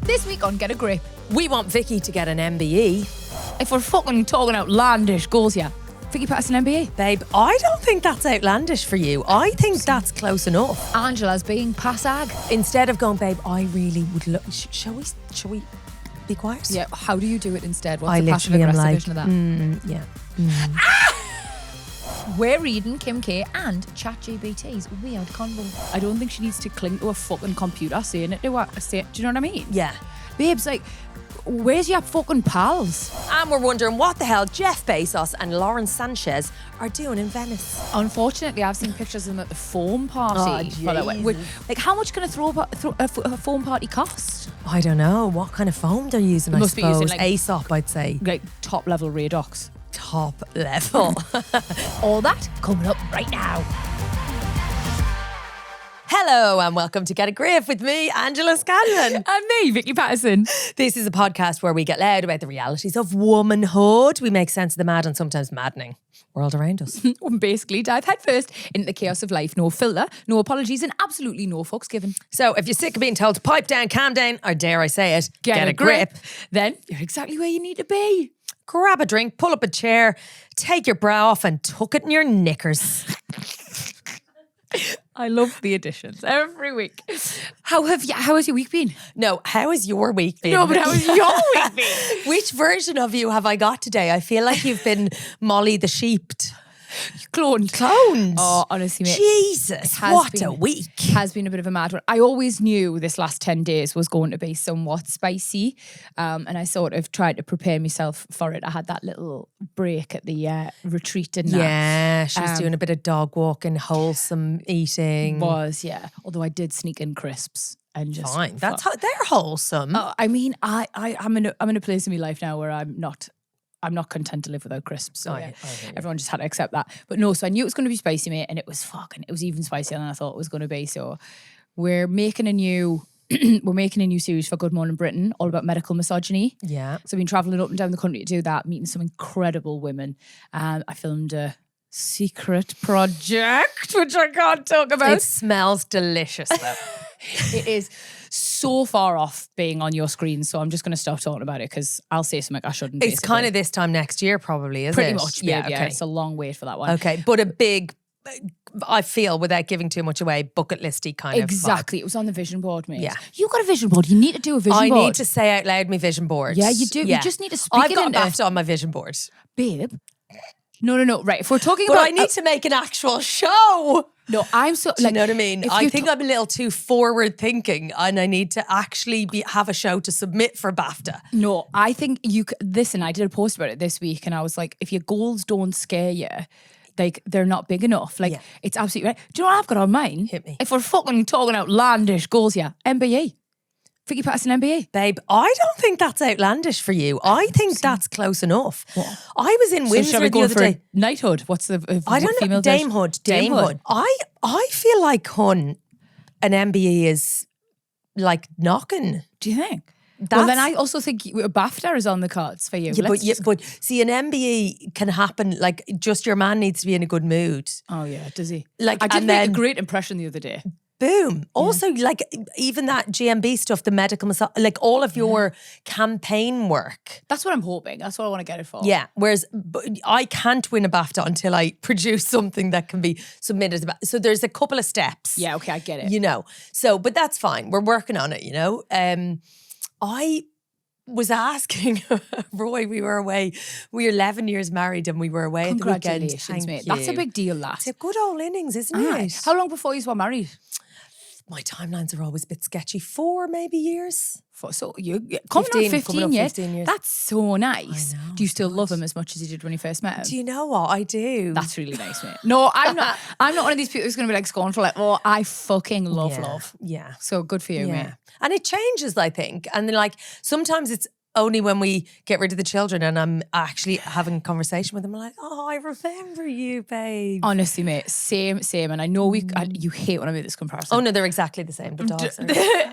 This week on Get a Grip. We want Vicky to get an MBE. If we're fucking talking outlandish goals here, Vicky Patterson MBE. Babe, I don't think that's outlandish for you. I think that's close enough. Angela's being passag. Instead of going, babe, I really would love... Shall we be quiet? Yeah, how do you do it instead? What's I the passive literally am aggressive like, version of that? yeah. We're reading Kim K and ChatGPT's weird convo. I don't think she needs to cling to a fucking computer saying it to her. Do you know what I mean? Yeah. Babes, like, where's your fucking pals? And we're wondering what the hell Jeff Bezos and Lauren Sanchez are doing in Venice. Unfortunately, I've seen pictures of them at the foam party. Oh, Like, how much can a foam party cost? I don't know. What kind of foam they're using, I Must be suppose. using, like- Aesop, I'd say. Like, top level Radox. Top level. All that coming up right now. Hello and welcome to Get a Grip with me, Angela Scanlon. And me, Vicky Patterson. This is a podcast where we get loud about the realities of womanhood. We make sense of the mad and sometimes maddening world around us. Basically, dive headfirst into the chaos of life. No filter, no apologies, and absolutely no fucks given. So if you're sick of being told to pipe down, calm down, or dare I say it, get a grip, then you're exactly where you need to be. grab a drink, pull up a chair, take your bra off and tuck it in your knickers. I love the additions every week. How has your week been? No, how has your week been? No, but how has your week been? Which version of you have I got today? I feel like you've been Molly the sheeped. Cloned. Oh, honestly, mate. Jesus, what a week. Has been a bit of a mad one. I always knew this last 10 days was going to be somewhat spicy. And I sort of tried to prepare myself for it. I had that little break at the retreat, didn't I? Yeah, she was doing a bit of dog walking, wholesome eating. Yeah. Although I did sneak in crisps and just... Fine. That's how they're wholesome. I mean, I'm in a place in my life now where I'm not content to live without crisps. So yeah, everyone just had to accept that. But no, so I knew it was going to be spicy, mate, and it was even spicier than I thought it was going to be. So we're making a new series for Good Morning Britain, all about medical misogyny. Yeah. So I've been travelling up and down the country to do that, meeting some incredible women. I filmed a secret project, which I can't talk about. It smells delicious though. It is so far off being on your screen, so I'm just going to stop talking about it because I'll say something I shouldn't. It's kind of this time next year probably, isn't pretty it? much, babe, yeah. It's a long wait for that one. Okay, but a big, I feel, without giving too much away, bucket listy kind of Exactly. It was on the vision board, mate. Yeah. You got a vision board. You need to do a vision board. I need to say out loud my vision board. Yeah, you do. You just need to speak I've it got into... a BAFTA on my vision board. Babe. No. Right, if we're talking But about... I need to make an actual show. No, I'm so... Do you know what I mean? I think I'm a little too forward thinking and I need to actually have a show to submit for BAFTA. No, I think you... Listen, I did a post about it this week and I was like, if your goals don't scare you, like, they're not big enough. Like, It's absolutely right. Do you know what I've got on mine? Hit me. If we're fucking talking outlandish goals here, MBE. Vicky Patterson MBE. Babe, I don't think that's outlandish for you. I think that's close enough. What? I was in Windsor shall we the go other for day. knighthood? What's the I don't know. female version? Damehood. I feel like, hun, an MBE is like knocking. Do you think? Well, then I also think BAFTA is on the cards for you. But see, an MBE can happen, like, just your man needs to be in a good mood. Oh yeah, does he? Like, I did and make then, a great impression the other day. boom. Also, like, even that GMB stuff, the medical massage, like all of your campaign work. That's what I'm hoping. That's what I want to get it for. Yeah. Whereas I can't win a BAFTA until I produce something that can be submitted. So there's a couple of steps. Yeah, okay, I get it. You know. So, but that's fine. We're working on it, you know. I was asking Roy, we were away. We were 11 years married and we were away at the weekend. Congratulations, mate. That's a big deal, that. It's a good old innings, isn't it? How long before you were married? My timelines are always a bit sketchy. 4 maybe years. So you coming on 15 years. 15 years. That's so nice. I know, Do you still love him as much as you did when you first met him? Do you know what? I do. That's really nice, mate. No, I'm not. I'm not one of these people who's going to be like scornful. Like, oh, I fucking love love. Yeah. So good for you, mate. And it changes, I think. And then, like, sometimes it's only when we get rid of the children and I'm actually having a conversation with them, I'm like, oh, I remember you, babe. Honestly, mate, same. And I know you hate when I make this comparison. Oh no, they're exactly the same. The dogs are.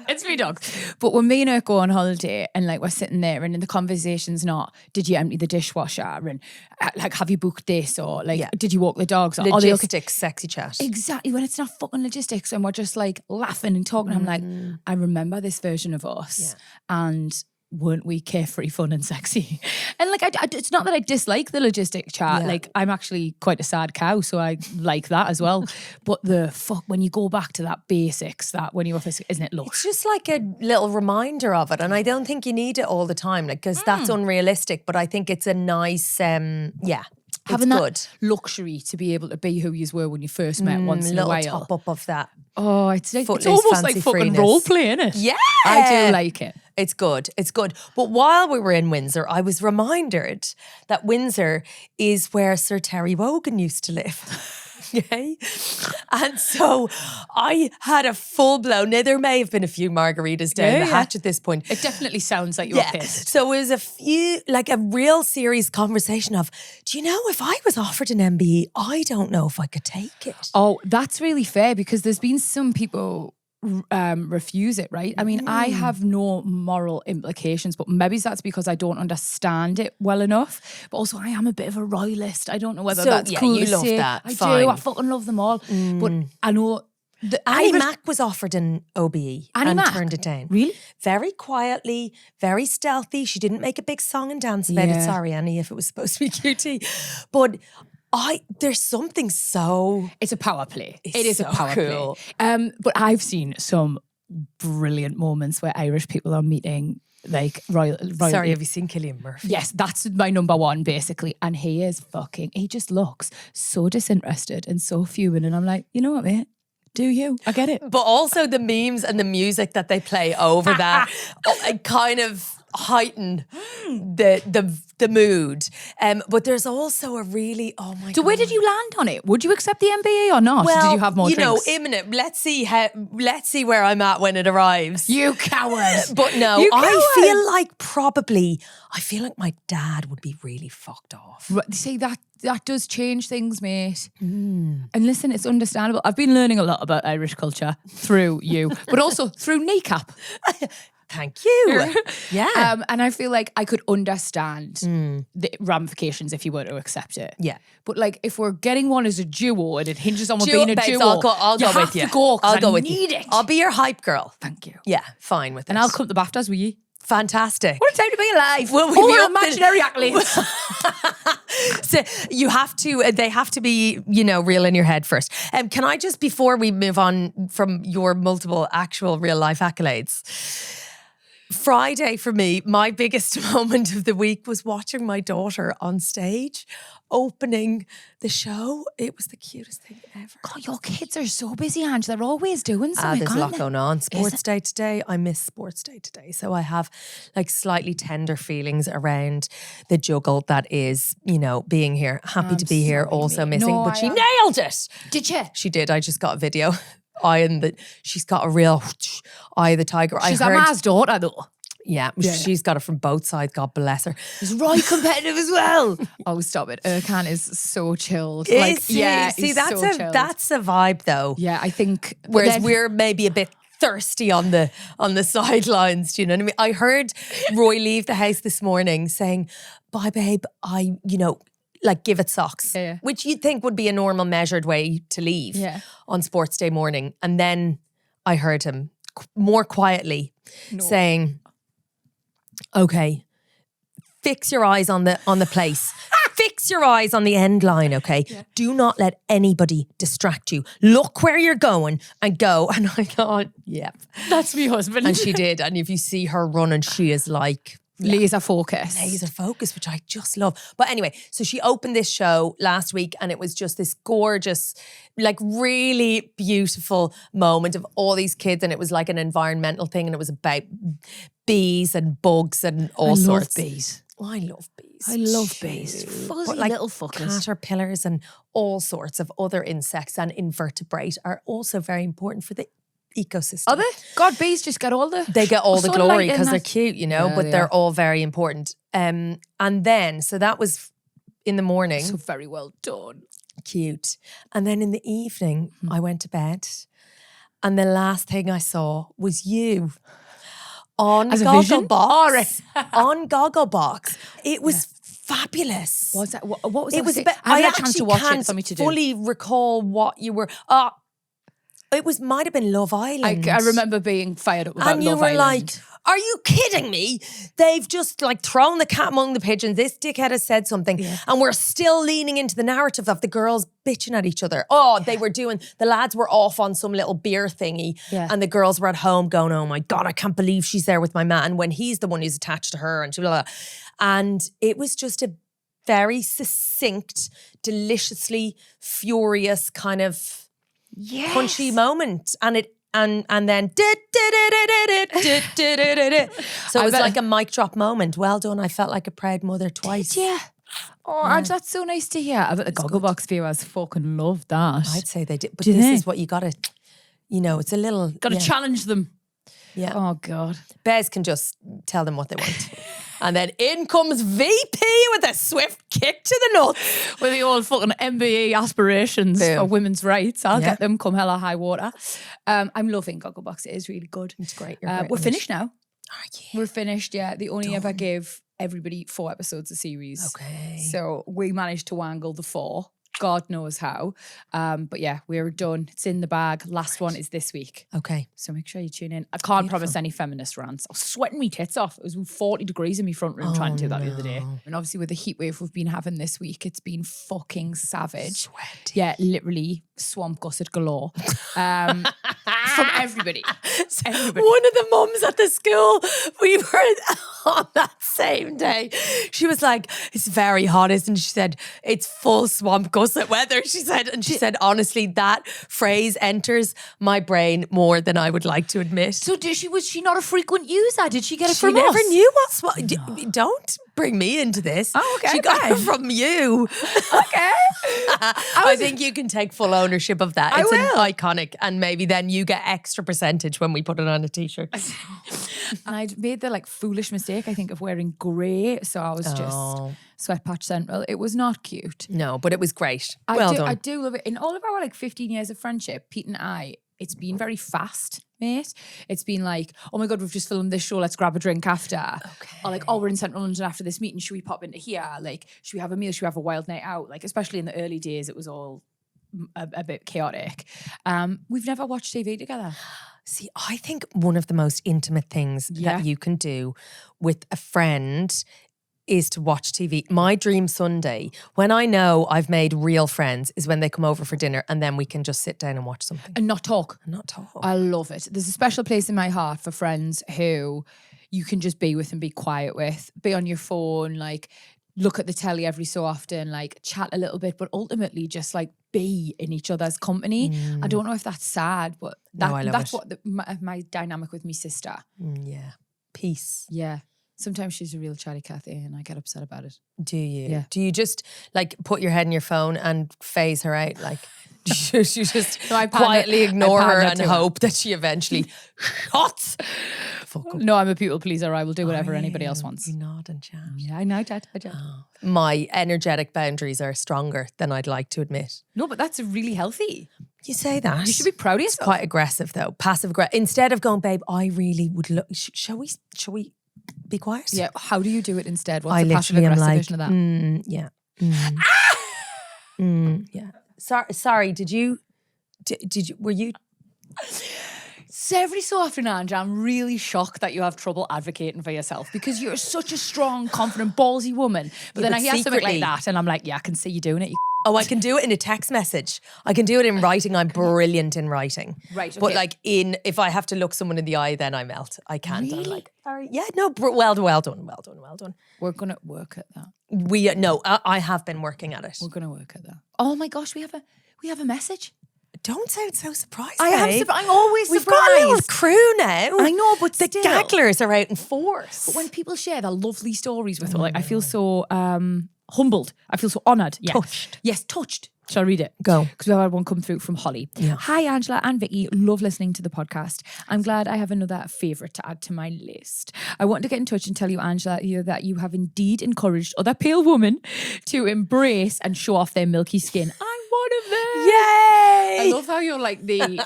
It's me dogs. But when me and her go on holiday and like we're sitting there and the conversation's not, did you empty the dishwasher? And like, have you booked this? Or like, did you walk the dogs? Or, logistics, sexy chat. Exactly. When it's not fucking logistics and we're just like laughing and talking, I'm like, I remember this version of us. And weren't we carefree, fun and sexy? And like, it's not that I dislike the logistic chat. Like, I'm actually quite a sad cow, so I like that as well. But when you go back to that basics, that when you were physical, isn't it lush? It's just like a little reminder of it. And I don't think you need it all the time, like, because that's unrealistic. But I think it's a nice, having that luxury to be able to be who you were when you first met once in a while. Top up of that. Oh, it's almost like fucking role playing it. Yeah. I do like it. It's good. But while we were in Windsor, I was reminded that Windsor is where Sir Terry Wogan used to live. Okay. And so I had a full blown. Now, there may have been a few margaritas down the hatch at this point. It definitely sounds like you were pissed. So it was a real serious conversation of, do you know, if I was offered an MBE, I don't know if I could take it. Oh, that's really fair because there's been some people refuse it, right? I mean, I have no moral implications, but maybe that's because I don't understand it well enough. But also, I am a bit of a royalist. I don't know whether that's cool you to love say. that. I Fine. do. I fucking love them all. But I know Annie Mac was offered an OBE and turned it down. Really? Very quietly, very stealthy. She didn't make a big song and dance about it. Sorry, Annie, if it was supposed to be QT. But there's something so... It's a power play. It is so a power cool. play. But I've seen some brilliant moments where Irish people are meeting like royal. Sorry, have you seen Cillian Murphy? Yes, that's my number one basically. And he just looks so disinterested and so fuming. And I'm like, you know what, mate? Do you? I get it. But also the memes and the music that they play over that kind of heighten the mood. But there's also a really, oh my God. So where did you land on it? Would you accept the MBA or not? Well, did you have more drinks? Imminent. Let's see where I'm at when it arrives. You coward. But no, I feel like my dad would be really fucked off. Right, see, that does change things, mate. And listen, it's understandable. I've been learning a lot about Irish culture through you, but also through Kneecap. Thank you. Yeah. And I feel like I could understand the ramifications if you were to accept it. Yeah. But like if we're getting one as a duo and it hinges on being a duo, I'll go with you. You have to go because I need it. I'll be your hype girl. Thank you. Yeah, fine with it. And I'll cut the BAFTAs with you. Fantastic. What a time to be alive. Will we be imaginary accolades. So they have to be, real in your head first. Can I just, before we move on from your multiple actual real life accolades, Friday for me, my biggest moment of the week was watching my daughter on stage opening the show. It was the cutest thing ever. God, your kids are so busy, Ange. They're always doing something. There's a lot going on. Sports day today. I miss sports day today. So I have like slightly tender feelings around the juggle that is, being here. Happy to be here, also missing. No, but she nailed it. Did you? She did. I just got a video. She's got a real eye of the tiger. She's a man's daughter though. Yeah, she's got it from both sides. God bless her. He's right competitive as well. Oh, stop it. Erkan is so chilled. See, that's a vibe though. Yeah, I think. Whereas we're maybe a bit thirsty on the sidelines. Do you know what I mean? I heard Roy leave the house this morning saying, "Bye, babe. Give it socks," which you'd think would be a normal, measured way to leave on sports day morning. And then I heard him more quietly saying, "Okay, fix your eyes on the place. Fix your eyes on the end line, okay? Yeah. Do not let anybody distract you. Look where you're going and go." And I thought, yep. That's my husband. And she did. And if you see her running, she is like... Laser focus, which I just love. But anyway, so she opened this show last week and it was just this gorgeous, like really beautiful moment of all these kids, and it was like an environmental thing, and it was about bees and bugs and all sorts. I love bees. I love bees. Fuzzy little fuckers. Caterpillars and all sorts of other insects and invertebrate are also very important for the ecosystem. Are they? God, bees just get all the... They get all the sunlight glory in because that. they're cute, you know, Yeah, but they they're are. all very important. And then, so that was in the morning. So very well done. Cute. And then in the evening, I went to bed. And the last thing I saw was you on As a vision? Gogglebox. On Gogglebox. It was fabulous. What's that? What was It I was saying? a bit, I haven't I had a chance to actually watch it. can't It's on me to do. fully recall what you were. It was might have been Love Island. I remember being fired up about And you Love were Island. like, are you kidding me? They've just like thrown the cat among the pigeons. This dickhead has said something. Yeah. And we're still leaning into the narrative of the girls bitching at each other. Oh, they were the lads were off on some little beer thingy. Yeah. And the girls were at home going, oh my God, I can't believe she's there with my man. When he's the one who's attached to her and blah, blah, blah. And it was just a very succinct, deliciously furious kind of punchy moment. And then so it was like a mic drop moment. Well done. I felt like a proud mother twice. Yeah. Oh, that's so nice to hear. I bet the Gogglebox viewers fucking loved that. I'd say they did. But Do you this think? is what you gotta, it's a little Got to challenge them. Yeah. Oh, God. Bez can just tell them what they want. And then in comes VP with a swift kick to the nuts. With the old fucking MBE aspirations Boom. for women's rights. I'll Yeah. get them come hell or high water. I'm loving Gogglebox. It is really good. It's great. You're great We're on it. finished now. Are you? We're finished, yeah. They only ever give everybody 4 episodes a series. Okay. So we managed to wangle the 4. God knows how. But yeah, we're done. It's in the bag. Last one is this week. Okay. So make sure you tune in. I can't promise any feminist rants. I was sweating me tits off. It was 40 degrees in my front room trying to do that the other day. And obviously with the heat wave we've been having this week, it's been fucking savage. Sweaty. Yeah, literally swamp gusset galore. From everybody. Everybody. One of the mums at the school, we were on that same day. She was like, it's very hot, isn't it? She said, it's full swamp gusset weather, she said. And she said, honestly, that phrase enters my brain more than I would like to admit. So was she not a frequent user? Did she get it She from never us? knew what's what. Don't bring me into this. Oh, okay, She got okay. it from you. Okay. I think you can take full ownership of that. I It's will. an iconic, and maybe then you get extra percentage when we put it on a t-shirt. And I'd made the foolish mistake, I think, of wearing grey. So I was just sweat patch central. It was not cute. No, but it was great. I done. do love it. In all of our 15 years of friendship, Pete and I, it's been very fast, mate. It's been like, oh my God, we've just filmed this show, let's grab a drink after. Okay. Or like, oh, we're in Central London after this meeting, should we pop into here? Like, should we have a meal? Should we have a wild night out? Like, especially in the early days, it was all a bit chaotic. We've never watched TV together. See, I think one of the most intimate things Yeah. that you can do with a friend is to watch TV. My dream Sunday, when I know I've made real friends, is when they come over for dinner and then we can just sit down and watch something. And not talk. And not talk. I love it. There's a special place in my heart for friends who you can just be with and be quiet with. Be on your phone, like look at the telly every so often, like chat a little bit, but ultimately just like be in each other's company. I don't know if that's sad, but I love that's it. what my dynamic with my sister. Yeah. Peace. Yeah. Sometimes she's a real chatty Cathy and I get upset about it. Do you? Yeah. Do you just like put your head in your phone and phase her out? Like, you just No, I quietly pander- ignore I her pander and to her. hope that she eventually shuts. Fuck up. No, I'm a people pleaser. I will do whatever anybody else wants. You nod and chat. Yeah, I know, Dad. I do. My energetic boundaries are stronger than I'd like to admit. No, but that's really healthy. You say that. You should be proud of It's yourself. quite aggressive though. Passive aggressive. Instead of going, babe, I really would look. Shall we be quiet? Yeah. How do you do it instead? What's I the passive literally am aggressive like, version of that? yeah. Yeah. Sorry. Did you? Were you? So every so often, Ange, I'm really shocked that you have trouble advocating for yourself because you're such a strong, confident, ballsy woman. But then but I hear something secretly- like that and I'm like, yeah, I can see you doing it. You Oh, I can do it in a text message. I can do it in writing. I'm brilliant in writing. Right, But okay. like if I have to look someone in the eye, then I melt. I can't. I'm Really? like, sorry. Yeah, no, well done. We're going to work at that. I have been working at it. We're going to work at that. Oh my gosh, we have a message. Don't sound so surprised. I am. babe. I'm always We've surprised. got a little crew now. I know, but the still. gagglers are out in force. But when people share their lovely stories with us, like I feel so humbled. I feel so honoured. Yeah. Touched. Yes, touched. Shall I read it? Go. Because we have had one come through from Holly. Yeah. Hi, Angela and Vicky. Love listening to the podcast. I'm glad I have another favourite to add to my list. I want to get in touch and tell you, Angela, that you have indeed encouraged other pale women to embrace and show off their milky skin. I'm one of them. Yay! I love how you're like the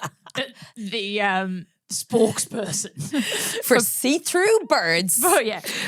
spokesperson for see-through birds.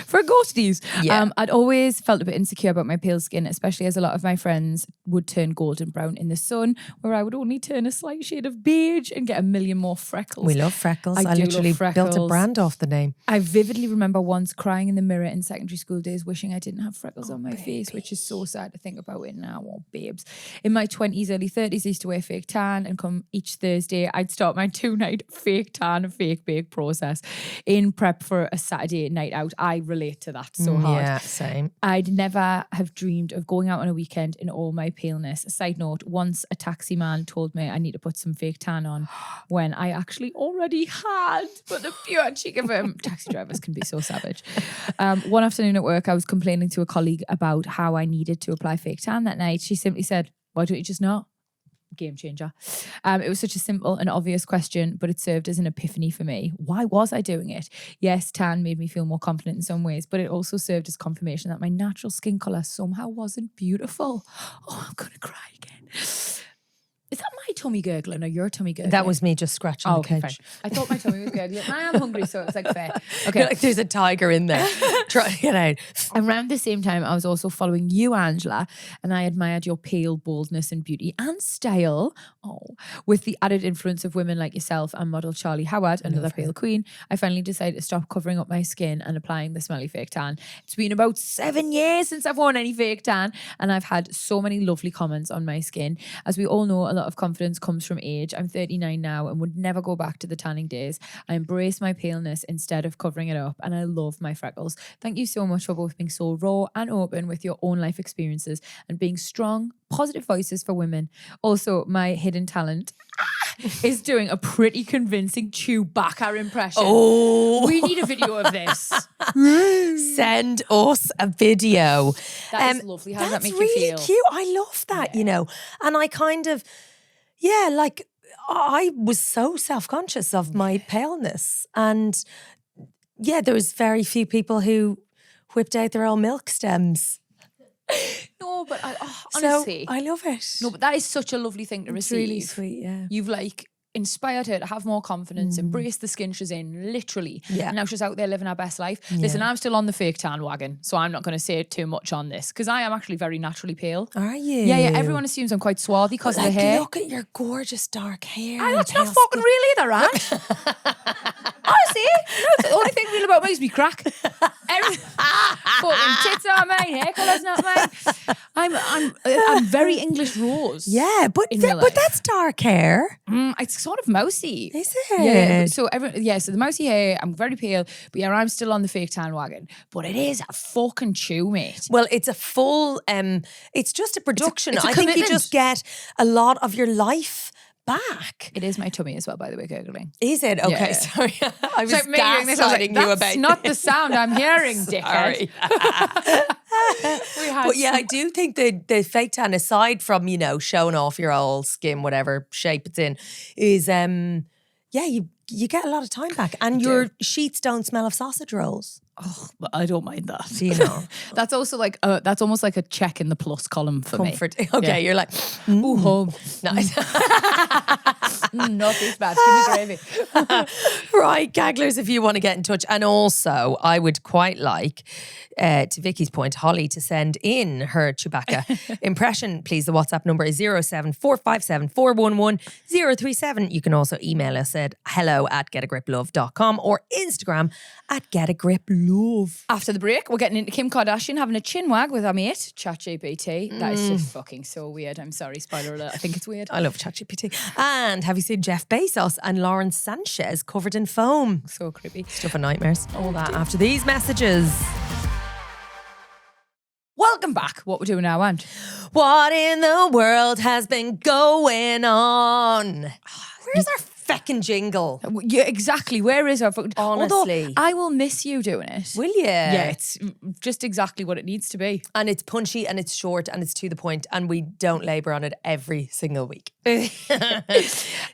For ghosties. Yeah. I'd always felt a bit insecure about my pale skin, especially as a lot of my friends would turn golden brown in the sun, where I would only turn a slight shade of beige and get a million more freckles. We love freckles. I literally built a brand off the name. I vividly remember once crying in the mirror in secondary school days, wishing I didn't have freckles on my face, which is so sad to think about it now. Oh, babes. In my 20s, early 30s, I used to wear fake tan, and come each Thursday, I'd start my 2-night fake tan and fake bake process in prep for a Saturday night out. I relate to that so hard. Yeah, same. I'd never have dreamed of going out on a weekend in all my paleness. Side note, once a taxi man told me I need to put some fake tan on when I actually already had, but the pure cheek of him. Taxi drivers can be so savage. One afternoon at work, I was complaining to a colleague about how I needed to apply fake tan that night. She simply said, why don't you just not? Game changer. It was such a simple and obvious question, but it served as an epiphany for me. Why was I doing it? Yes, tan made me feel more confident in some ways, but it also served as confirmation that my natural skin colour somehow wasn't beautiful. Oh, I'm gonna cry again. Is that my tummy gurgling or your tummy gurgling? That was me just scratching the couch. Fine. I thought my tummy was gurgling. I am hungry, so it's like fair. Okay. You're like, there's a tiger in there. Try to get out. Around the same time, I was also following you, Angela, and I admired your pale boldness and beauty and style. Oh, with the added influence of women like yourself and model Charlie Howard, another pale queen, I finally decided to stop covering up my skin and applying the smelly fake tan. It's been about 7 years since I've worn any fake tan, and I've had so many lovely comments on my skin. As we all know, a lot of confidence comes from age. I'm 39 now and would never go back to the tanning days. I embrace my paleness instead of covering it up, and I love my freckles. Thank you so much for both being so raw and open with your own life experiences and being strong, positive voices for women. Also, my hidden talent is doing a pretty convincing Chewbacca impression. Oh, we need a video of this. Send us a video. That is lovely. How does that make really you feel? Cute. I love that, you know. And I kind of, like I was so self-conscious of my paleness. And there was very few people who whipped out their own milk stems. No, but honestly, so I love it. No, but that is such a lovely thing to receive. Really sweet, yeah. You've like inspired her to have more confidence, embrace the skin she's in, literally. Yeah. And now she's out there living her best life. Yeah. Listen, I'm still on the fake tan wagon, so I'm not going to say too much on this because I am actually very naturally pale. Are you? Yeah. Everyone assumes I'm quite swarthy because of the hair. Look at your gorgeous dark hair. That's not fucking real either, Ange. Honestly, the only thing real about me is me crack. Fucking tits are mine, hair colour's not mine. I'm very English rose. Yeah, but that's dark hair. It's sort of mousy. Is it? Yeah. So the mousy hair, I'm very pale, but yeah, I'm still on the fake tan wagon. But it is a fucking chew, mate. Well, it's a full it's just a production. It's a I think you commitment. just get a lot of your life back. It is my tummy as well, by the way, gurgling. Is it? Okay, Yeah. sorry. I was So gaslighting you about that's not the sound I'm hearing, dickhead. But yeah, I do think the fake tan, aside from, you know, showing off your old skin, whatever shape it's in, is you get a lot of time back, and your sheets don't smell of sausage rolls. Oh, but I don't mind that. Do you know? That's also like that's almost like a check in the plus column for Comfort. me. Okay, you're like, ooh, home. Nice. Not this bad. Give me gravy. Right, gagglers, if you want to get in touch. And also, I would quite like, to Vicky's point, Holly to send in her Chewbacca impression. Please, the WhatsApp number is 07457 411 037. You can also email us at hello@getagriplove.com or Instagram @getagriplove. After the break, we're getting into Kim Kardashian having a chin wag with our mate, ChatGPT. That is just fucking so weird. I'm sorry, spoiler alert. I think it's weird. I love ChatGPT. And have you seen Jeff Bezos and Lauren Sanchez covered in foam? So creepy. Stuff of nightmares. All that after these messages. Welcome back. What we're doing now, Ange? What in the world has been going on? Where's our feckin' jingle. Yeah, exactly. Where is our fucking... Honestly. Although I will miss you doing it. Will you? Yeah, it's just exactly what it needs to be. And it's punchy and it's short and it's to the point and we don't labour on it every single week. It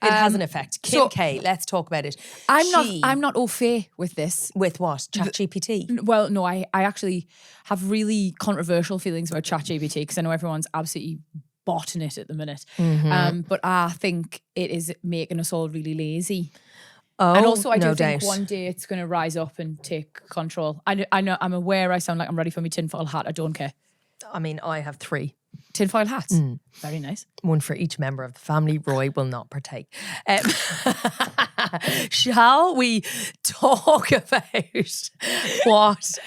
has an effect. Kim K, let's talk about it. I'm not au fait with this. With what? ChatGPT? Well, no, I actually have really controversial feelings about ChatGPT because I know everyone's absolutely botting it at the minute. But I think it is making us all really lazy. Oh, and also, I do no think doubt. one day it's going to rise up and take control. I know, I'm aware I sound like I'm ready for my tinfoil hat. I don't care. I mean, I have 3. Tinfoil hats. Very nice. One for each member of the family. Roy will not partake. Shall we talk about what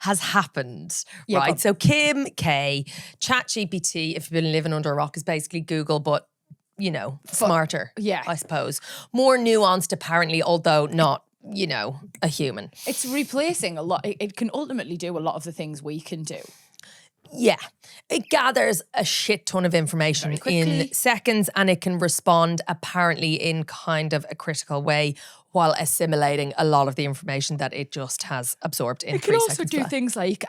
has happened? Yeah, right. So Kim K, ChatGPT, if you've been living under a rock, is basically Google, but you know, smarter. Yeah. I suppose. More nuanced, apparently, although not, you know, a human. It's replacing a lot. It can ultimately do a lot of the things we can do. Yeah. It gathers a shit ton of information in seconds and it can respond apparently in kind of a critical way while assimilating a lot of the information that it just has absorbed in 3 seconds. It can also do things like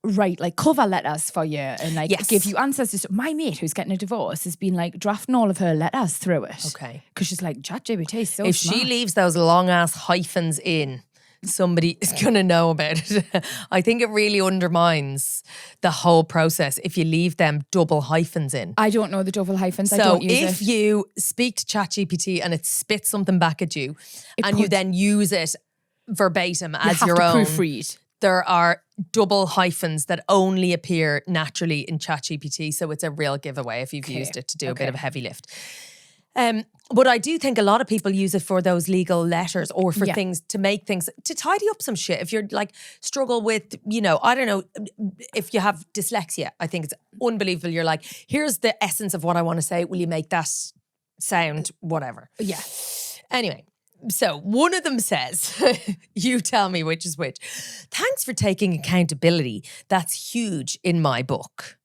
write like cover letters for you and like give you answers to my mate who's getting a divorce has been like drafting all of her letters through it. Okay. Because she's like, ChatGPT is so if smart. she leaves those long ass hyphens in, somebody is going to know about it. I think it really undermines the whole process if you leave them double hyphens in. I don't know the double hyphens. I So don't use if you speak to ChatGPT and it spits something back at you you then use it verbatim as your own, proofread. there are double hyphens that only appear naturally in ChatGPT. So it's a real giveaway if you've used it to do a bit of a heavy lift. But I do think a lot of people use it for those legal letters or for things to make things, to tidy up some shit. If you're like struggle with, you know, I don't know, if you have dyslexia, I think it's unbelievable. You're like, here's the essence of what I want to say. Will you make that sound whatever? Yeah. Anyway. So one of them says, you tell me which is which. Thanks for taking accountability. That's huge in my book.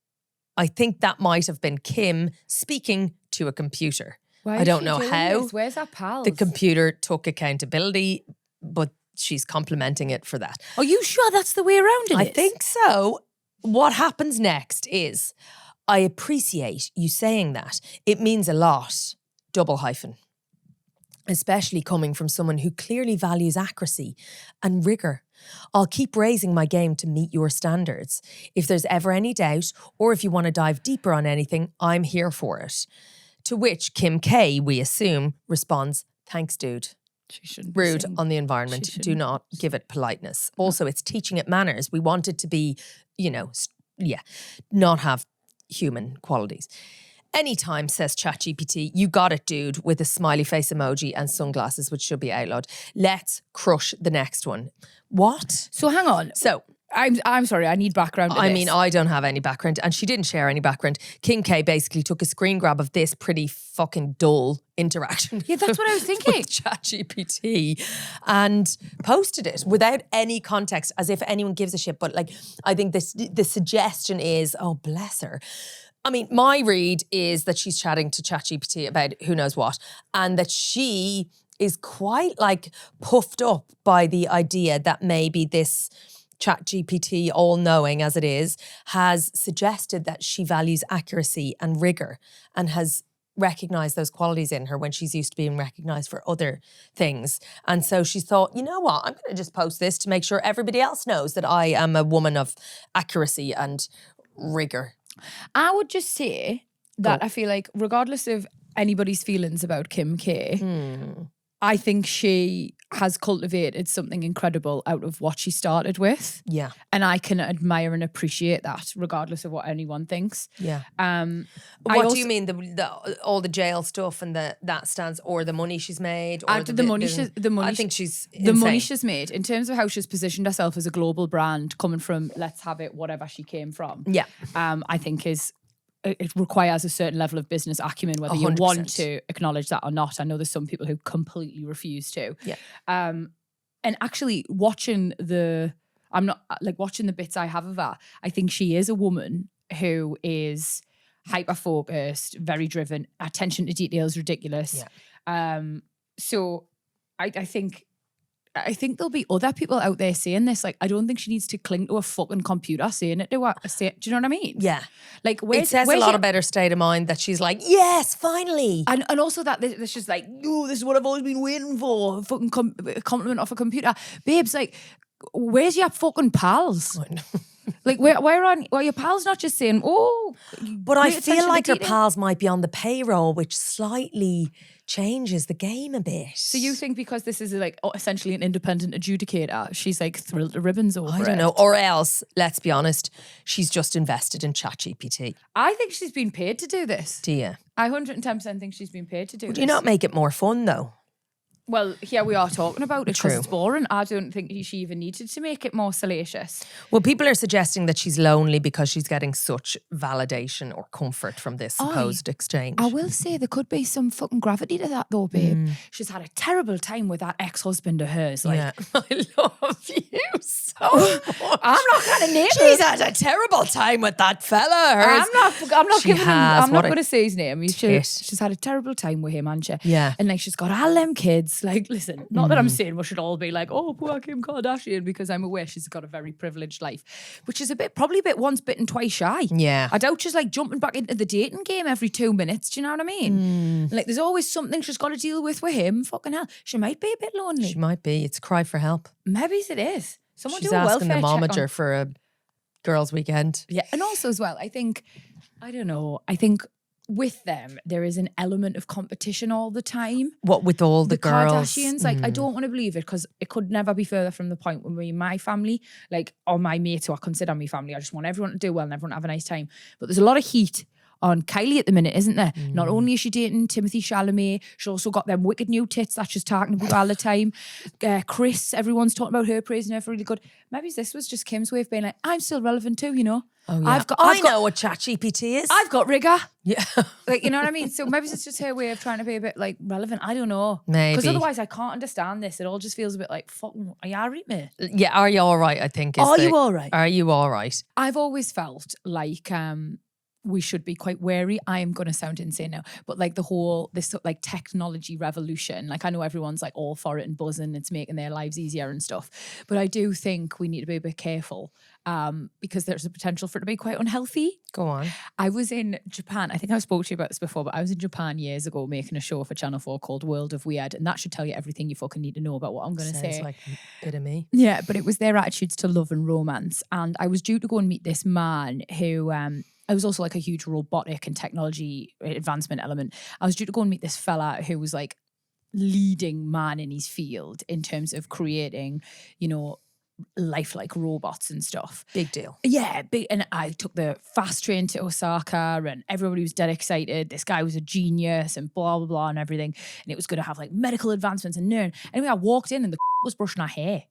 I think that might have been Kim speaking to a computer. I don't know how. Where's our pals? The computer took accountability, but she's complimenting it for that. Are you sure that's the way around it I is? think so. What happens next is, I appreciate you saying that. It means a lot. Double hyphen. Especially coming from someone who clearly values accuracy and rigor. I'll keep raising my game to meet your standards. If there's ever any doubt, or if you want to dive deeper on anything, I'm here for it. To which Kim K, we assume, responds, thanks, dude. She shouldn't Rude on the environment. Do not give it politeness. Also, it's teaching it manners. We want it to be, you know, not have human qualities. Anytime, says ChatGPT, you got it, dude, with a smiley face emoji and sunglasses, which should be outlawed. Let's crush the next one. What? So hang on. So I'm sorry, I need background. I mean, I don't have any background, and she didn't share any background. Kim K basically took a screen grab of this pretty fucking dull interaction. Yeah, that's what I was thinking. With ChatGPT and posted it without any context, as if anyone gives a shit. But like, I think the suggestion is, oh, bless her. I mean, my read is that she's chatting to ChatGPT about who knows what, and that she is quite like puffed up by the idea that maybe this ChatGPT, all-knowing as it is, has suggested that she values accuracy and rigor and has recognised those qualities in her when she's used to being recognised for other things. And so she thought, you know what, I'm going to just post this to make sure everybody else knows that I am a woman of accuracy and rigor. I would just say that I feel like regardless of anybody's feelings about Kim K, I think she has cultivated something incredible out of what she started with. Yeah. And I can admire and appreciate that regardless of what anyone thinks. Yeah. What do you mean? All the jail stuff and that stands, or the money she's made? Or the money I think she's the money she's made in terms of how she's positioned herself as a global brand coming from let's have it, whatever she came from. Yeah. I think it requires a certain level of business acumen, whether 100%. You want to acknowledge that or not. I know there's some people who completely refuse to. Yeah. And actually watching the bits I have of her, I think she is a woman who is hyper focused, very driven, attention to detail is ridiculous. Yeah. So I think there'll be other people out there saying this. Like, I don't think she needs to cling to a fucking computer saying it to her. Do you know what I mean? Yeah. Like, it says a lot about her state of mind that she's like, yes, finally. And also that this just like, oh, this is what I've always been waiting for. A fucking compliment off a computer. Babes, like, where's your fucking pals? Like, where are your pals not just saying, oh. But I feel like her pals might be on the payroll, which slightly changes the game a bit. So you think because this is like essentially an independent adjudicator, she's like thrilled to ribbons over it? I don't know. Or else, let's be honest, she's just invested in ChatGPT. I think she's been paid to do this. Do you? I 110% think she's been paid to do this. Would you not make it more fun though? Well, here we are talking about it because True. it's boring. I don't think she even needed to make it more salacious. Well, people are suggesting that she's lonely because she's getting such validation or comfort from this supposed exchange. I will say there could be some fucking gravity to that though, babe. She's had a terrible time with that ex-husband of hers. Like, yeah. I love you so much. I'm not going to name She's had a terrible time with that fella. I'm not She giving him. has. I'm What not a going to say his name. tit. She's had a terrible time with him, and she. Yeah. And like she's got all them kids. Like, listen, not that I'm saying we should all be like, oh, poor Kim Kardashian, because I'm aware she's got a very privileged life, which is probably a bit once bitten, twice shy. Yeah. I doubt she's like jumping back into the dating game every 2 minutes. Do you know what I mean? Like, there's always something she's got to deal with him. Fucking hell, she might be a bit lonely. She might be. It's a cry for help. Maybe it is. Someone She's do a asking welfare the check momager on. for a girls' weekend. Yeah, and also as well, I think with them, there is an element of competition all the time. What with all the girls? Kardashians, like, I don't want to believe it because it could never be further from the point when my family, like, or my mates who I consider me family, I just want everyone to do well and everyone to have a nice time. But there's a lot of heat on Kylie at the minute, isn't there? Not only is she dating Timothy Chalamet, she also got them wicked new tits that she's talking about all the time. Chris, everyone's talking about her, praising her for really good. Maybe this was just Kim's way of being like, I'm still relevant too, you know? Oh, yeah. I know what ChatGPT is. I've got rigor. Yeah. Like, you know what I mean? So maybe it's just her way of trying to be a bit like relevant. I don't know. Maybe. Because otherwise I can't understand this. It all just feels a bit like, fucking, are you all right, mate? Yeah, are you all right, I think. Are you all right? Are you all right? I've always felt like we should be quite wary. I am going to sound insane now, but like this like technology revolution, like I know everyone's like all for it and buzzing, it's making their lives easier and stuff. But I do think we need to be a bit careful because there's a potential for it to be quite unhealthy. Go on. I was in Japan. I think I spoke to you about this before, but I was in Japan years ago making a show for Channel 4 called World of Weird. And that should tell you everything you fucking need to know about what I'm going to say. Sounds like a bit of me. Yeah, but it was their attitudes to love and romance. And I was due to go and meet this man who I was also like a huge robotic and technology advancement element. I was due to go and meet this fella who was like leading man in his field in terms of creating, you know, lifelike robots and stuff. Big deal. Yeah, big. And I took the fast train to Osaka and everybody was dead excited. This guy was a genius and blah, blah, blah and everything. And it was going to have like medical advancements and learn. Anyway, I walked in and the was brushing our hair.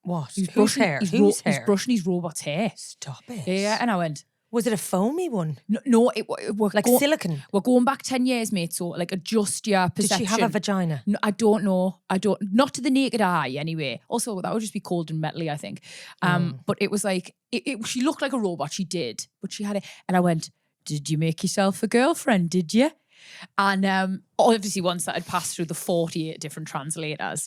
What? He was Whose brushing, hair? He's Whose hair? He's brushing his robot's hair. Stop it. Yeah, and I went, was it a foamy one? No, we're like silicone? We're going back 10 years, mate, so like adjust your perception. Did she have a vagina? No, I don't know. Not to the naked eye anyway. Also, that would just be cold and metally, I think. But it was like, she looked like a robot, she did. But she had it, and I went, did you make yourself a girlfriend, did you? And obviously once that had passed through the 48 different translators,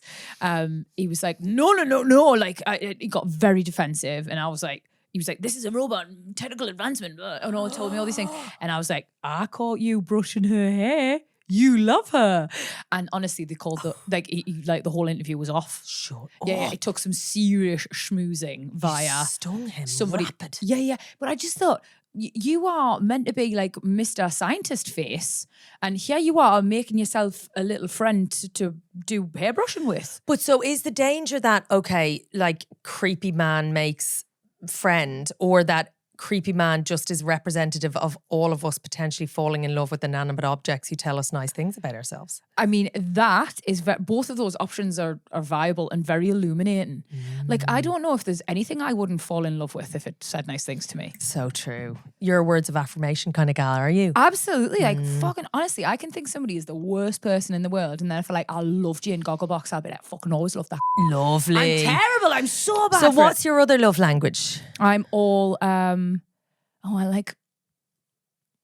he was like, no. Like, he got very defensive, and I was like, he was like, this is a robot, technical advancement. And all told me all these things. And I was like, I caught you brushing her hair. You love her. And honestly, they called the whole interview was off. Sure. Yeah, it took some serious schmoozing via stung him. somebody. Rapid. Yeah. But I just thought, you are meant to be like Mr. Scientist face. And here you are making yourself a little friend to do hairbrushing with. But so is the danger that, okay, like creepy man makes friend, or that creepy man just is representative of all of us potentially falling in love with inanimate objects who tell us nice things about ourselves? I mean, that is both of those options are viable and very illuminating. Like, I don't know if there's anything I wouldn't fall in love with if it said nice things to me. So true. You're a words of affirmation kind of gal, are you? Absolutely. Like, fucking honestly, I can think somebody is the worst person in the world, and then if I like, I loved you in Gogglebox, I'll be like, fucking always love that. Lovely. I'm terrible. I'm so bad. So for what's it. your other love language? I'm all I like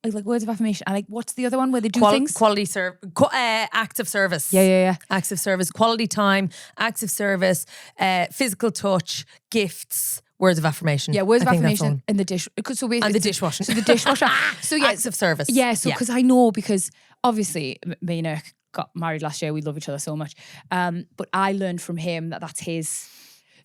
like words of affirmation. I like, what's the other one where they do things? Acts of service. Yeah. Acts of service, quality time, acts of service, physical touch, gifts, words of affirmation. Yeah, words of affirmation and the and the dishwasher. So the dishwasher. So yeah, acts of service. Yeah, so because I know, because obviously me and Eric got married last year. We love each other so much. But I learned from him that that's his.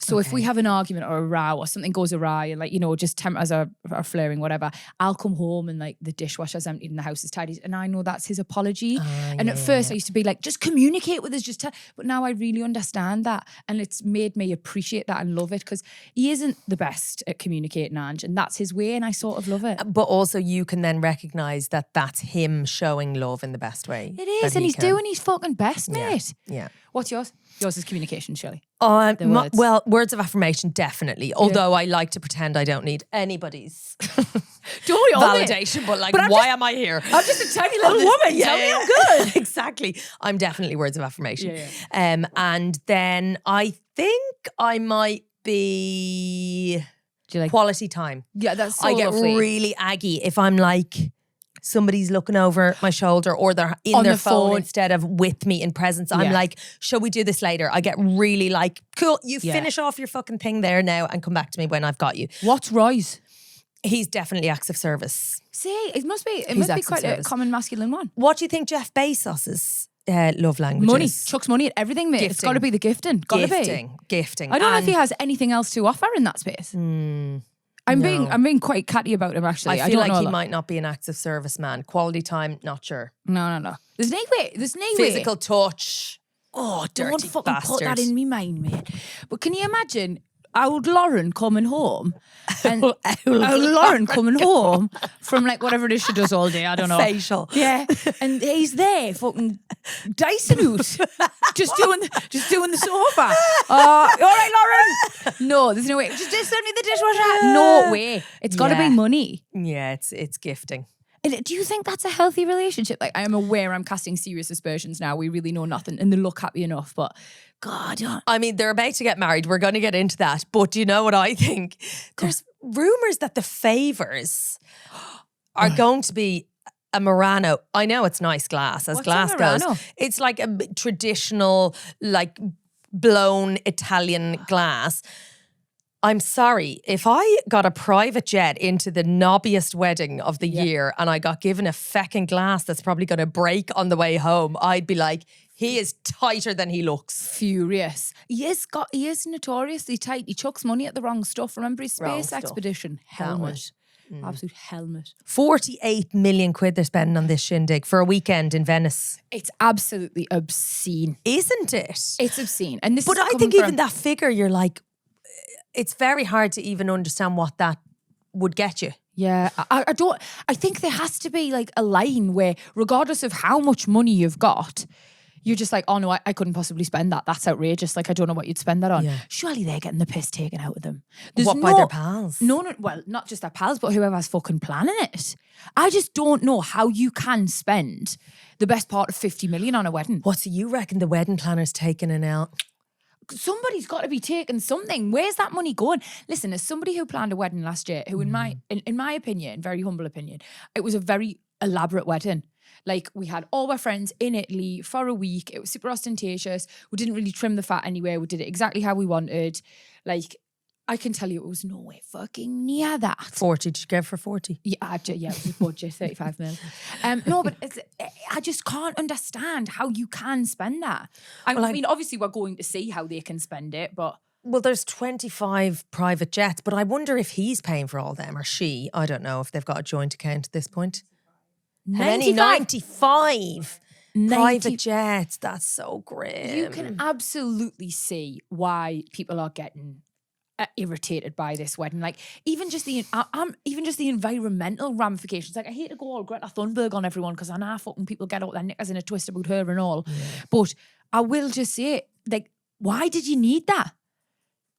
So if we have an argument or a row or something goes awry and like, you know, just tempers are flaring, whatever, I'll come home and like the dishwasher's emptied and the house is tidy. And I know that's his apology. And at first I used to be like, just communicate with us, but now I really understand that. And it's made me appreciate that and love it, because he isn't the best at communicating, Ange, and that's his way and I sort of love it. But also you can then recognise that that's him showing love in the best way. It is, and he's doing his fucking best, mate. Yeah. What's yours? Yours is communication, surely. Well, words of affirmation, definitely. Although I like to pretend I don't need anybody's validation, but like, why am I here? I'm just a tiny little woman. Tell me I'm good. Exactly. I'm definitely words of affirmation. And then I think I might be quality time. Yeah, that's so I get lovely. really aggy if I'm like, somebody's looking over my shoulder or they're in their phone instead of with me in presence. I'm like, shall we do this later? I get really like, cool, you finish off your fucking thing there now and come back to me when I've got you. What's Roy's? He's definitely acts of service. See, it must be quite a common masculine one. What do you think Jeff Bezos's love language money. is? Chucks money at everything, mate. It's got to be the gifting. Gifting. I don't know if he has anything else to offer in that space. I'm being quite catty about him, actually. I feel like he might not be an acts of service man. Quality time, not sure. No. There's no way. Physical touch. Oh, dirty don't fucking bastard. put that in me mind, mate. But can you imagine old Lauren coming home? And old Lauren coming home from like whatever it is she does all day, I don't know. Facial. Yeah. And he's there fucking dicing out. just doing the sofa. All right, Lauren. No, there's no way. Just send me the dishwasher. No way. It's got to be money. Yeah, it's gifting. Do you think that's a healthy relationship? Like, I am aware I'm casting serious aspersions now. We really know nothing and they look happy enough, but God. I mean, they're about to get married. We're going to get into that. But do you know what I think? There's rumours that the favours are going to be a Murano. I know it's nice glass, as glass goes. It's like a traditional, like blown Italian glass. I'm sorry, if I got a private jet into the knobbiest wedding of the year and I got given a feckin' glass that's probably going to break on the way home, I'd be like, he is tighter than he looks. Furious. He is notoriously tight. He chucks money at the wrong stuff. Remember his space expedition? Helmet. Absolute helmet. 48 million quid they're spending on this shindig for a weekend in Venice. It's absolutely obscene. Isn't it? It's obscene. And this but I think even that figure, you're like, it's very hard to even understand what that would get you. Yeah, I think there has to be like a line where regardless of how much money you've got, you're just like, oh no, I couldn't possibly spend that. That's outrageous. Like, I don't know what you'd spend that on. Yeah. Surely they're getting the piss taken out of them. By their pals? No, well, not just their pals, but whoever's fucking planning it. I just don't know how you can spend the best part of 50 million on a wedding. What, so you reckon the wedding planner's taking an L? Somebody's got to be taking something. Where's that money going? Listen, as somebody who planned a wedding last year, who in my opinion, very humble opinion, it was a very elaborate wedding. Like, we had all our friends in Italy for a week. It was super ostentatious. We didn't really trim the fat anywhere. We did it exactly how we wanted. Like, I can tell you it was nowhere fucking near that. 40, did you go for 40? Yeah, it was budget, 35 mil. No, but I just can't understand how you can spend that. I mean, obviously we're going to see how they can spend it, but... Well, there's 25 private jets, but I wonder if he's paying for all them or she. I don't know if they've got a joint account at this point. 95 private jets. That's so grim. You can absolutely see why people are getting irritated by this wedding. Like, even just the environmental ramifications. Like, I hate to go all Greta Thunberg on everyone because I know fucking people get all their knickers in a twist about her and all. Yeah. But I will just say, like, why did you need that?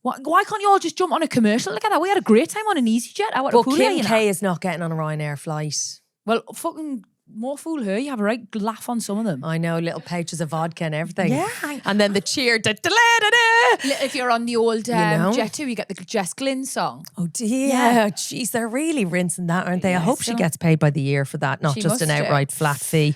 Why can't you all just jump on a commercial like that? We had a great time on an EasyJet. But Kim K is not getting on a Ryanair flight. Well, fucking more fool her. You have a right laugh on some of them. I know, little pouches of vodka and everything. Yeah. And then the cheer. If you're on the old Jet 2, you get the Jess Glynn song. Oh dear. Jeez, they're really rinsing that, aren't they? I hope she gets paid by the year for that, not just an outright flat fee.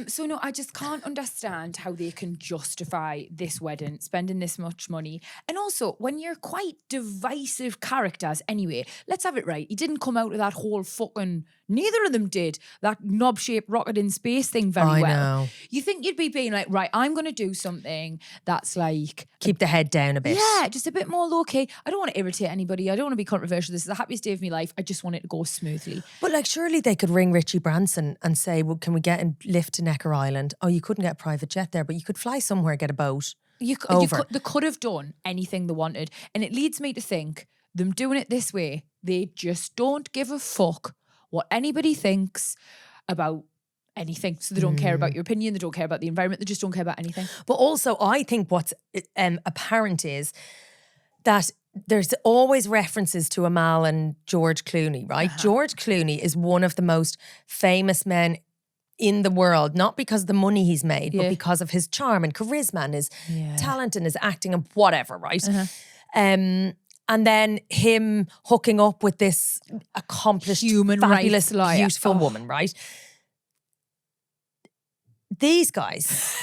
So no, I just can't understand how they can justify this wedding, spending this much money. And also, when you're quite divisive characters anyway, let's have it right. He didn't come out of that whole fucking, neither of them did, that knob-shaped rocket in space thing very well. I know. You think you'd be being like, right, I'm going to do something that's like... Keep the head down a bit. Yeah, just a bit more low-key. I don't want to irritate anybody. I don't want to be controversial. This is the happiest day of my life. I just want it to go smoothly. But like, surely they could ring Richie Branson and say, well, can we get a lift to Necker Island? Oh, you couldn't get a private jet there, but you could fly somewhere, get a boat. They could have done anything they wanted. And it leads me to think, them doing it this way, they just don't give a fuck what anybody thinks about anything. So they don't care about your opinion, they don't care about the environment, they just don't care about anything. But also, I think what's apparent is that there's always references to Amal and George Clooney, right? George Clooney is one of the most famous men in the world, not because of the money he's made, but because of his charm and charisma and his talent and his acting and whatever, right? And then him hooking up with this accomplished, human, fabulous, beautiful woman, right? These guys,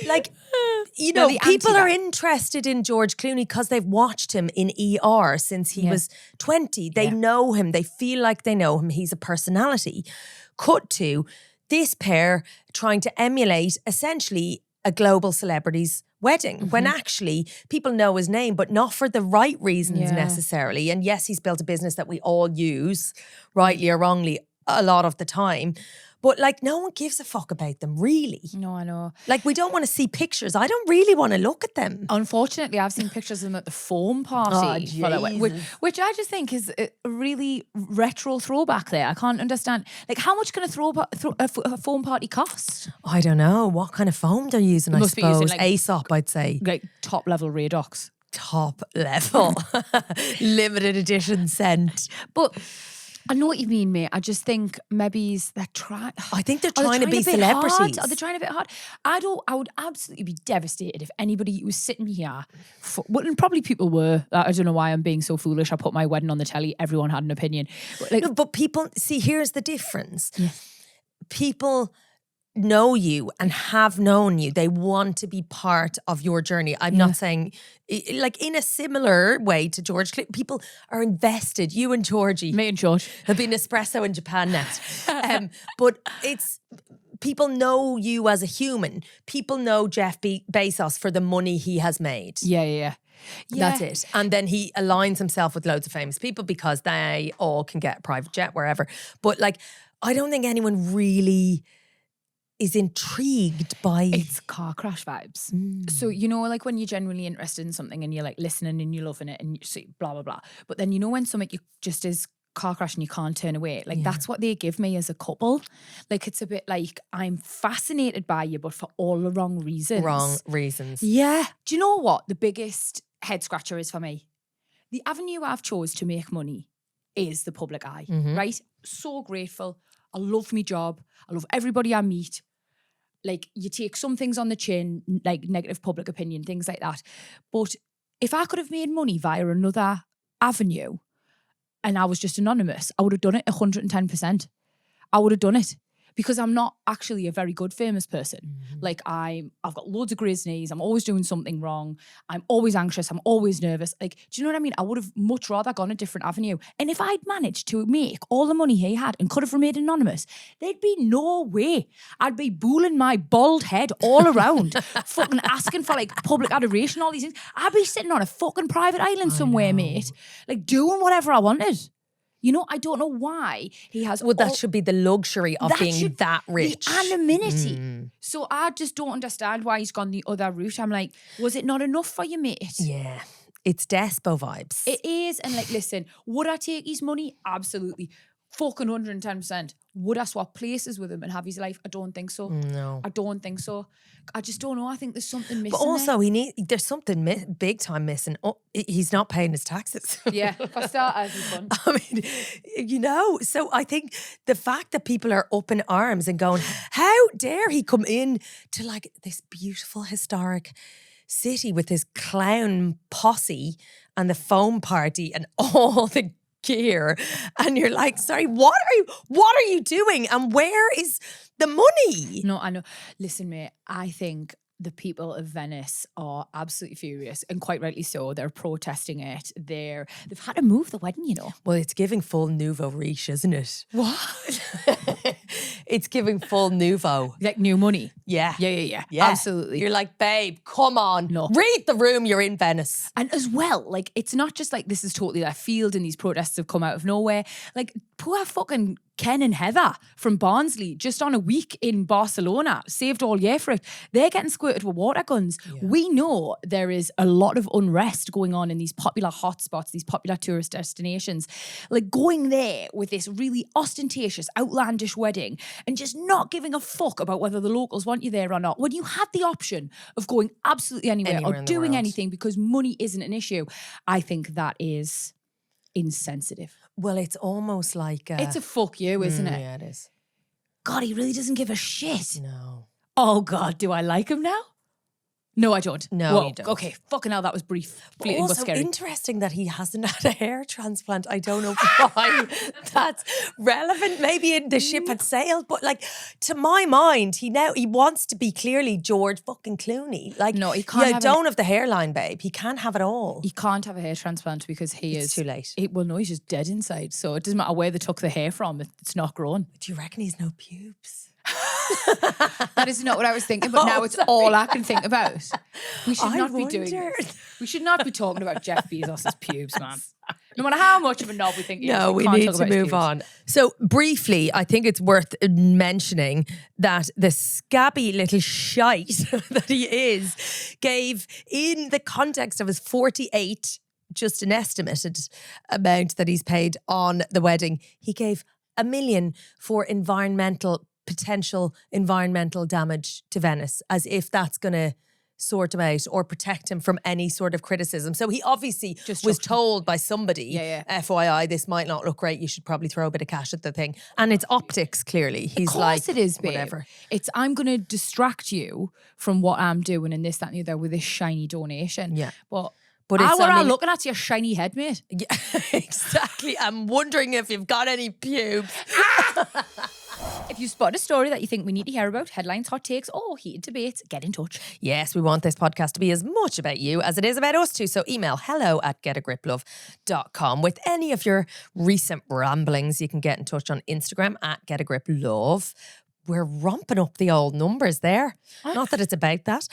like, you know, people are interested in George Clooney because they've watched him in ER since he was 20. They know him. They feel like they know him. He's a personality. Cut to this pair trying to emulate essentially a global celebrity's wedding when actually people know his name, but not for the right reasons necessarily. And yes, he's built a business that we all use, rightly or wrongly, a lot of the time. But like, no one gives a fuck about them, really. No, I know. Like, we don't want to see pictures. I don't really want to look at them. Unfortunately, I've seen pictures of them at the foam party. Which I just think is a really retro throwback there. I can't understand. Like, how much can a foam party cost? I don't know. What kind of foam they're using, I suppose. Like, Aesop, I'd say. Like top level Radox. Top level. Limited edition scent. But... I know what you mean, mate. I just think maybe they're trying. I think they're trying to be celebrities. Are they trying a bit hard? I would absolutely be devastated if anybody was sitting here. And probably people were. I don't know why I'm being so foolish. I put my wedding on the telly. Everyone had an opinion. But people, see, here's the difference. Yeah. People know you and have known you. They want to be part of your journey. I'm not saying, like, in a similar way to George Clooney, people are invested. You and Georgie. Me and George. Have been espresso in Japan next. But it's, people know you as a human. People know Jeff Bezos for the money he has made. Yeah. That's it. And then he aligns himself with loads of famous people because they all can get a private jet wherever. But like, I don't think anyone really is intrigued by... It's car crash vibes. So, you know, like when you're genuinely interested in something and you're like listening and you're loving it and you see blah, blah, blah. But then you know when something you just is car crash and you can't turn away. Like that's what they give me as a couple. Like it's a bit like, I'm fascinated by you, but for all the wrong reasons. Wrong reasons. Yeah. Do you know what the biggest head scratcher is for me? The avenue I've chose to make money is the public eye, right? So grateful. I love my job. I love everybody I meet. Like, you take some things on the chin, like negative public opinion, things like that. But if I could have made money via another avenue and I was just anonymous, I would have done it 110%. I would have done it. Because I'm not actually a very good famous person. Like I've got loads of grey's knees. I'm always doing something wrong. I'm always anxious. I'm always nervous. Like, do you know what I mean? I would have much rather gone a different avenue. And if I'd managed to make all the money he had and could have remained anonymous, there'd be no way. I'd be booling my bald head all around, fucking asking for like public adoration, all these things. I'd be sitting on a fucking private island somewhere, mate. Like doing whatever I wanted. You know, I don't know why he has... Well, that should be the luxury of being that rich. The anonymity. So I just don't understand why he's gone the other route. I'm like, was it not enough for you, mate? Yeah. It's despo vibes. It is. And like, listen, would I take his money? Absolutely. fucking 110%. Would I swap places with him and have his life? I don't think so. No. I don't think so. I just don't know. I think there's something missing. But also, there. there's something big time missing. Oh, he's not paying his taxes. Yeah, for starters, he's fun. I mean, so I think the fact that people are up in arms and going, how dare he come in to like this beautiful historic city with his clown posse and the foam party and all the gear, and you're like, sorry, what are you doing, and where is the money? No, I know. Listen, mate, I think the people of Venice are absolutely furious, and quite rightly so. They're protesting it. They've had to move the wedding, you know. Well, it's giving full nouveau riche, isn't it? What? It's giving full nouveau. Like new money. Yeah. Yeah. Absolutely. You're like, babe, come on. No. Read the room, you're in Venice. And as well, like, it's not just like this is totally left field and these protests have come out of nowhere. Like, poor fucking Ken and Heather from Barnsley, just on a week in Barcelona, saved all year for it. They're getting squirted with water guns. Yeah. We know there is a lot of unrest going on in these popular hotspots, these popular tourist destinations. Like, going there with this really ostentatious, outlandish wedding and just not giving a fuck about whether the locals want you there or not, when you had the option of going absolutely anywhere or doing anything because money isn't an issue, I think that is insensitive. Well, it's almost like it's a fuck you, isn't it? Yeah, it is. God, he really doesn't give a shit. No. Oh God, do I like him now? No, I don't. No, you don't. Okay, fucking hell, that was brief. Fleeting, also but scary. Interesting that he hasn't had a hair transplant. I don't know why that's relevant. Maybe the ship had sailed, but like, to my mind, he wants to be clearly George fucking Clooney. Like, no, he can't. Don't have the hairline, babe. He can't have it all. He can't have a hair transplant because it's too late. Well, no, he's just dead inside. So it doesn't matter where they took the hair from; it's not grown. Do you reckon he's no pubes? That is not what I was thinking, but now it's all I can think about. We should not be doing this. We should not be talking about Jeff Bezos' pubes, man. No matter how much of a knob we think he is, we need to move on. So briefly, I think it's worth mentioning that the scabby little shite that he is gave, in the context of his 48, just an estimated amount that he's paid on the wedding, he gave $1 million for potential environmental damage to Venice, as if that's going to sort him out or protect him from any sort of criticism. So he obviously was told by somebody, FYI, this might not look great, you should probably throw a bit of cash at the thing. And it's optics, clearly. He's of course like, it is, babe. Whatever. It's, I'm going to distract you from what I'm doing and this, that and the other with this shiny donation. Yeah. But it's, I'm looking at your shiny head, mate. Yeah, exactly. I'm wondering if you've got any pubes. If you spot a story that you think we need to hear about, headlines, hot takes, or heated debates, get in touch. Yes, we want this podcast to be as much about you as it is about us too. So email hello@getagriplove.com with any of your recent ramblings. You can get in touch on Instagram @getagriplove. We're romping up the old numbers there. Not that it's about that.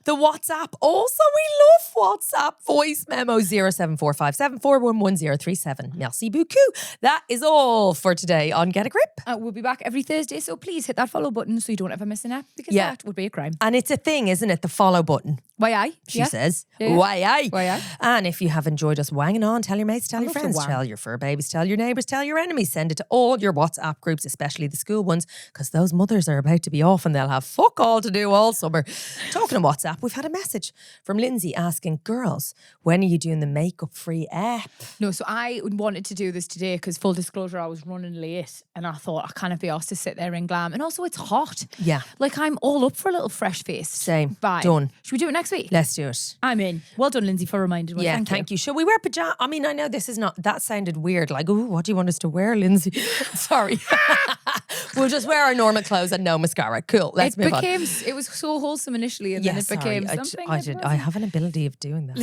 The WhatsApp. Also, we love WhatsApp. Voice memo 07457411037. Merci beaucoup. That is all for today on Get a Grip. We'll be back every Thursday, so please hit that follow button so you don't ever miss an app, because that would be a crime. And it's a thing, isn't it? The follow button. Why I? She says. Why I? Why I? And if you have enjoyed us wanging on, tell your mates, tell your friends, tell your fur babies, tell your neighbours, tell your enemies. Send it to all your WhatsApp groups, especially the school ones, because those mothers are about to be off and they'll have fuck all to do all summer. Talking of WhatsApp, we've had a message from Lindsay asking, girls, when are you doing the makeup free app? No, so I wanted to do this today because, full disclosure, I was running late and I thought I can't be asked to sit there and glam. And also it's hot. Yeah. Like, I'm all up for a little fresh face. Same. Bye. Done. Should we do it next week? Let's do it. I'm in. Well done, Lindsay, for reminding me. Yeah, thank you. Shall we wear pajamas? I mean, I know this is not, that sounded weird. Like, oh, what do you want us to wear, Lindsay? Sorry. We'll just wear our normal clothes and no mascara. Cool. Let's move on. It was so wholesome initially, and then it became something. I have an ability of doing that.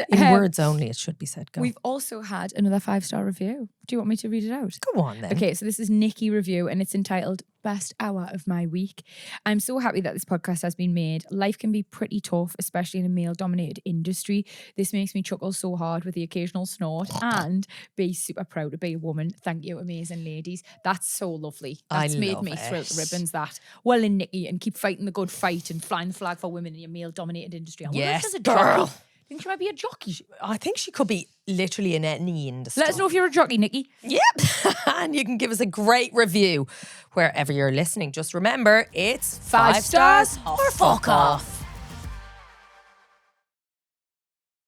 In words only, it should be said. Go. We've also had another 5-star review. Do you want me to read it out? Go on then. Okay, so this is Nikki review and it's entitled Best Hour of My Week. I'm so happy that this podcast has been made. Life can be pretty tough, especially in a male-dominated industry. This makes me chuckle so hard with the occasional snort and be super proud to be a woman. Thank you, amazing ladies. That's so lovely. That's made me thrill to ribbons, that. Well in, Nikki, and keep fighting the good fight and flying the flag for women in your male-dominated industry. Yes, girl. think she might be a jockey. I think she could be literally in any industry. Let us know if you're a jockey, Nikki. Yep. And you can give us a great review wherever you're listening. Just remember, it's 5 stars or fuck off.